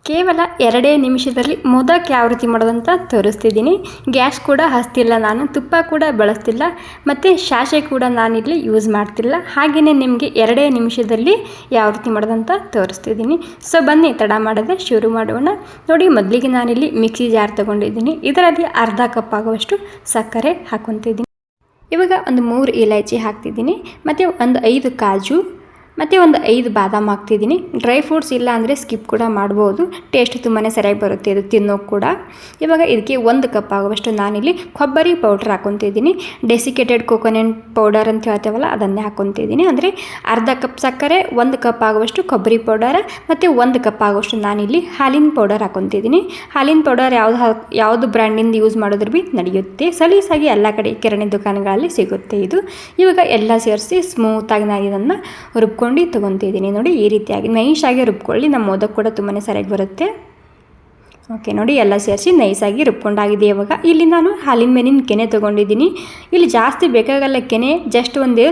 ಕೇವಲ 2 ನಿಮಿಷದಲ್ಲಿ ಮೋದಕ ಯಾವ ರೀತಿ ಮಾಡೋದಂತ ತೋರಿಸ್ತಿದ್ದೀನಿ. ಗ್ಯಾಸ್ ಕೂಡ ಹಚ್ತಿಲ್ಲ, ನಾನು ತುಪ್ಪ ಕೂಡ ಬಳಸ್ತಿಲ್ಲ, ಮತ್ತು ಸಾಸಿವೆ ಕೂಡ ನಾನಿಲ್ಲಿ ಯೂಸ್ ಮಾಡ್ತಿಲ್ಲ. ಹಾಗೆಯೇ ನಿಮಗೆ 2 ನಿಮಿಷದಲ್ಲಿ ಯಾವ ರೀತಿ ಮಾಡೋದಂತ ತೋರಿಸ್ತಿದ್ದೀನಿ. ಸೊ ಬನ್ನಿ ತಡ ಮಾಡದೆ ಶುರು ಮಾಡೋಣ. ನೋಡಿ, ಮೊದಲಿಗೆ ನಾನಿಲ್ಲಿ ಮಿಕ್ಸಿ ಜಾರ್ ತೊಗೊಂಡಿದ್ದೀನಿ. ಇದರಲ್ಲಿ ಅರ್ಧ ಕಪ್ ಆಗುವಷ್ಟು ಸಕ್ಕರೆ ಹಾಕ್ಕೊತಿದ್ದೀನಿ. ಇವಾಗ ಒಂದು 3 ಇಲೈಚಿ ಹಾಕ್ತಿದ್ದೀನಿ, ಮತ್ತು ಒಂದು 5 ಕಾಜು, ಮತ್ತು ಒಂದು 5 ಬಾದಾಮ್ ಹಾಕ್ತಿದ್ದೀನಿ. ಡ್ರೈ ಫ್ರೂಟ್ಸ್ ಇಲ್ಲ ಅಂದರೆ ಸ್ಕಿಪ್ ಕೂಡ ಮಾಡ್ಬೋದು, ಟೇಸ್ಟ್ ತುಂಬಾ ಸರಿಯಾಗಿ ಬರುತ್ತೆ ಇದು ತಿನ್ನೋಕೆ ಕೂಡ. ಇವಾಗ ಇದಕ್ಕೆ 1 ಕಪ್ ಆಗುವಷ್ಟು ನಾನಿಲ್ಲಿ ಕೊಬ್ಬರಿ ಪೌಡ್ರ್ ಹಾಕ್ಕೊತಿದ್ದೀನಿ. ಡೆಸಿಕೇಟೆಡ್ ಕೋಕೋನಟ್ ಪೌಡರ್ ಅಂತ ಹೇಳ್ತೇವಲ್ಲ, ಅದನ್ನೇ ಹಾಕ್ಕೊತಿದ್ದೀನಿ. ಅಂದರೆ ಅರ್ಧ ಕಪ್ ಸಕ್ಕರೆ, 1 ಕಪ್ ಆಗುವಷ್ಟು ಕೊಬ್ಬರಿ ಪೌಡರ್, ಮತ್ತು 1 ಕಪ್ ಆಗುವಷ್ಟು ನಾನಿಲ್ಲಿ ಹಾಲಿನ ಪೌಡರ್ ಹಾಕ್ಕೊತಿದ್ದೀನಿ. ಹಾಲಿನ ಪೌಡರ್ ಯಾವುದು ಬ್ರ್ಯಾಂಡಿಂದ ಯೂಸ್ ಮಾಡಿದ್ರು ಭೀ ನಡೆಯುತ್ತೆ. ಸಲೀಸಾಗಿ ಎಲ್ಲ ಕಡೆ ಕಿರಾಣಿ ದುಕಾನುಗಳಲ್ಲಿ ಸಿಗುತ್ತೆ ಇದು. ಇವಾಗ ಎಲ್ಲ ಸೇರಿಸಿ ಸ್ಮೂತಾಗಿ ನಾನು ಇದನ್ನು ರುಬ್ಕೊಂಡು ತೊಗೊತಿದ್ದೀನಿ. ನೋಡಿ, ಈ ರೀತಿಯಾಗಿ ನೈಸಾಗಿ ರುಬ್ಕೊಳ್ಳಿ, ನಮ್ಮ ಮೋದಕ ಕೂಡ ತುಂಬಾ ಸರಿಯಾಗಿ ಬರುತ್ತೆ. ಓಕೆ, ನೋಡಿ ಎಲ್ಲ ಸೇರಿಸಿ ನೈಸಾಗಿ ರುಬ್ಕೊಂಡಾಗಿದೆ. ಇವಾಗ ಇಲ್ಲಿ ನಾನು ಹಾಲಿನ ಮೇಲಿನ ಕೆನೆ ತೊಗೊಂಡಿದ್ದೀನಿ. ಇಲ್ಲಿ ಜಾಸ್ತಿ ಬೇಕಾಗಲ್ಲ ಕೆನೆ, ಜಸ್ಟ್ ಒಂದು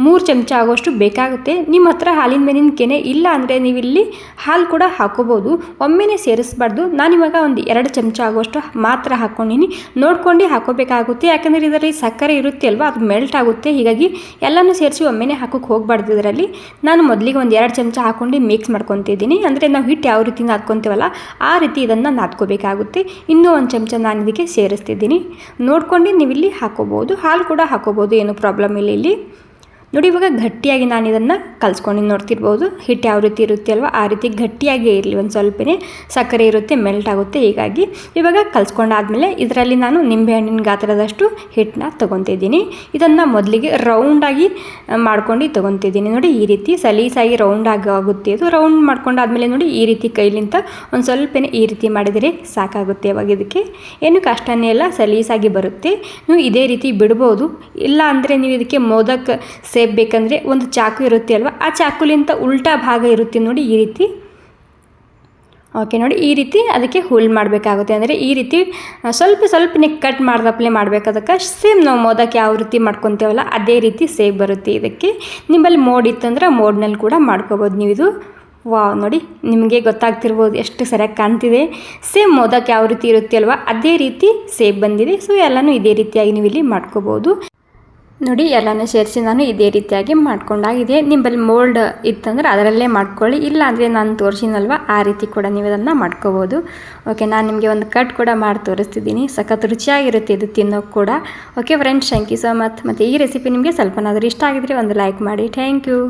3 ಚಮಚ ಆಗೋಷ್ಟು ಬೇಕಾಗುತ್ತೆ. ನಿಮ್ಮ ಹತ್ರ ಹಾಲಿನ ಮೇಲಿನ ಕೆನೆ ಇಲ್ಲ ಅಂದರೆ ನೀವು ಇಲ್ಲಿ ಹಾಲು ಕೂಡ ಹಾಕೋಬೋದು, ಒಮ್ಮೆನೇ ಸೇರಿಸಬಾರ್ದು. ನಾನಿವಾಗ ಒಂದು 2 ಚಮಚ ಆಗುವಷ್ಟು ಮಾತ್ರ ಹಾಕ್ಕೊಂಡಿನಿ. ನೋಡ್ಕೊಂಡು ಹಾಕೋಬೇಕಾಗುತ್ತೆ, ಯಾಕಂದರೆ ಇದರಲ್ಲಿ ಸಕ್ಕರೆ ಇರುತ್ತೆ ಅಲ್ವಾ, ಅದು ಮೆಲ್ಟ್ ಆಗುತ್ತೆ. ಹೀಗಾಗಿ ಎಲ್ಲನೂ ಸೇರಿಸಿ ಒಮ್ಮೆನೇ ಹಾಕೋಕ್ಕೆ ಹೋಗಬಾರ್ದು. ಇದರಲ್ಲಿ ನಾನು ಮೊದಲಿಗೆ ಒಂದು 2 ಚಮಚ ಹಾಕ್ಕೊಂಡು ಮಿಕ್ಸ್ ಮಾಡ್ಕೊತಿದ್ದೀನಿ. ಅಂದರೆ ನಾವು ಹಿಟ್ಟು ಯಾವ ರೀತಿ ನಾದ್ಕೊತೀವಲ್ಲ ಆ ರೀತಿ ಇದನ್ನು ನಾದ್ಕೋಬೇಕಾಗುತ್ತೆ. ಇನ್ನೂ 1 ಚಮಚ ನಾನು ಇದಕ್ಕೆ ಸೇರಿಸ್ತಿದ್ದೀನಿ. ನೋಡ್ಕೊಂಡು ನೀವು ಇಲ್ಲಿ ಹಾಕೋಬೋದು, ಹಾಲು ಕೂಡ ಹಾಕೋಬೋದು, ಏನೂ ಪ್ರಾಬ್ಲಮ್ ಇಲ್ಲ ಇಲ್ಲಿ. ನೋಡಿ, ಇವಾಗ ಗಟ್ಟಿಯಾಗಿ ನಾನು ಇದನ್ನು ಕಲಿಸ್ಕೊಂಡು ನೋಡ್ತಿರ್ಬೋದು. ಹಿಟ್ಟು ಯಾವ ರೀತಿ ಇರುತ್ತೆ ಅಲ್ವಾ, ಆ ರೀತಿ ಗಟ್ಟಿಯಾಗಿ ಇರಲಿ. ಒಂದು ಸ್ವಲ್ಪನೇ ಸಕ್ಕರೆ ಇರುತ್ತೆ, ಮೆಲ್ಟ್ ಆಗುತ್ತೆ. ಹೀಗಾಗಿ ಇವಾಗ ಕಲಿಸ್ಕೊಂಡಾದ್ಮೇಲೆ ಇದರಲ್ಲಿ ನಾನು ನಿಂಬೆಹಣ್ಣಿನ ಗಾತ್ರದಷ್ಟು ಹಿಟ್ಟನ್ನ ತೊಗೊತಿದ್ದೀನಿ. ಇದನ್ನು ಮೊದಲಿಗೆ ರೌಂಡಾಗಿ ಮಾಡ್ಕೊಂಡು ತೊಗೊತಿದ್ದೀನಿ. ನೋಡಿ, ಈ ರೀತಿ ಸಲೀಸಾಗಿ ರೌಂಡಾಗಿ ಆಗುತ್ತೆ ಇದು. ರೌಂಡ್ ಮಾಡ್ಕೊಂಡಾದ್ಮೇಲೆ ನೋಡಿ, ಈ ರೀತಿ ಕೈಲಿಂದ ಒಂದು ಸ್ವಲ್ಪನೇ ಈ ರೀತಿ ಮಾಡಿದರೆ ಸಾಕಾಗುತ್ತೆ. ಇವಾಗ ಇದಕ್ಕೆ ಏನು ಕಷ್ಟನೇ ಇಲ್ಲ, ಸಲೀಸಾಗಿ ಬರುತ್ತೆ. ನೀವು ಇದೇ ರೀತಿ ಬಿಡ್ಬೋದು. ಇಲ್ಲ ಅಂದರೆ ನೀವು ಇದಕ್ಕೆ ಮೋದಕ ಬೇಕಂದರೆ ಒಂದು ಚಾಕು ಇರುತ್ತೆ ಅಲ್ವಾ, ಆ ಚಾಕುಲಿಂದ ಉಲ್ಟಾ ಭಾಗ ಇರುತ್ತೆ ನೋಡಿ, ಈ ರೀತಿ. ಓಕೆ, ನೋಡಿ ಈ ರೀತಿ ಅದಕ್ಕೆ ಹೋಲ್ ಮಾಡಬೇಕಾಗುತ್ತೆ. ಅಂದರೆ ಈ ರೀತಿ ಸ್ವಲ್ಪನೇ ಕಟ್ ಮಾಡ್ದಪ್ಲೆ ಮಾಡಬೇಕು. ಅದಕ್ಕೆ ಸೇಮ್ ನಾವು ಮೋದಕ ಯಾವ ರೀತಿ ಮಾಡ್ಕೊತೇವಲ್ಲ ಅದೇ ರೀತಿ ಸೇವ್ ಬರುತ್ತೆ ಇದಕ್ಕೆ. ನಿಮ್ಮಲ್ಲಿ ಮೋಡ್ ಇತ್ತಂದ್ರೆ ಮೋಡ್ನಲ್ಲಿ ಕೂಡ ಮಾಡ್ಕೋಬೋದು ನೀವು ಇದು. ವಾವ್, ನೋಡಿ ನಿಮಗೆ ಗೊತ್ತಾಗ್ತಿರ್ಬೋದು ಎಷ್ಟು ಸರಿಯಾಗಿ ಕಾಣ್ತಿದೆ. ಸೇಮ್ ಮೋದಕ ಯಾವ ರೀತಿ ಇರುತ್ತೆ ಅಲ್ವಾ ಅದೇ ರೀತಿ ಸೇವ್ ಬಂದಿದೆ. ಸೊ ಎಲ್ಲನೂ ಇದೇ ರೀತಿಯಾಗಿ ನೀವು ಇಲ್ಲಿ ಮಾಡ್ಕೋಬೋದು. ನೋಡಿ, ಎಲ್ಲನೂ ಸೇರಿಸಿ ನಾನು ಇದೇ ರೀತಿಯಾಗಿ ಮಾಡ್ಕೊಂಡಾಗಿದೆ. ನಿಮ್ಮಲ್ಲಿ ಮೋಲ್ಡ್ ಇತ್ತಂದ್ರೆ ಅದರಲ್ಲೇ ಮಾಡ್ಕೊಳ್ಳಿ, ಇಲ್ಲ ಅಂದರೆ ನಾನು ತೋರಿಸಿನಲ್ವ ಆ ರೀತಿ ಕೂಡ ನೀವು ಅದನ್ನು ಮಾಡ್ಕೋಬೋದು. ಓಕೆ, ನಾನು ನಿಮಗೆ ಒಂದು ಕಟ್ ಕೂಡ ಮಾಡಿ ತೋರಿಸ್ತಿದ್ದೀನಿ. ಸಖತ್ ರುಚಿಯಾಗಿರುತ್ತೆ ಇದು ತಿನ್ನೋಕೆ ಕೂಡ. Okay friends, thank you so much. ಮತ್ತು ಈ ರೆಸಿಪಿ ನಿಮಗೆ ಸ್ವಲ್ಪನಾದರೂ ಇಷ್ಟ ಆಗಿದ್ರೆ ಒಂದು ಲೈಕ್ ಮಾಡಿ. Thank you.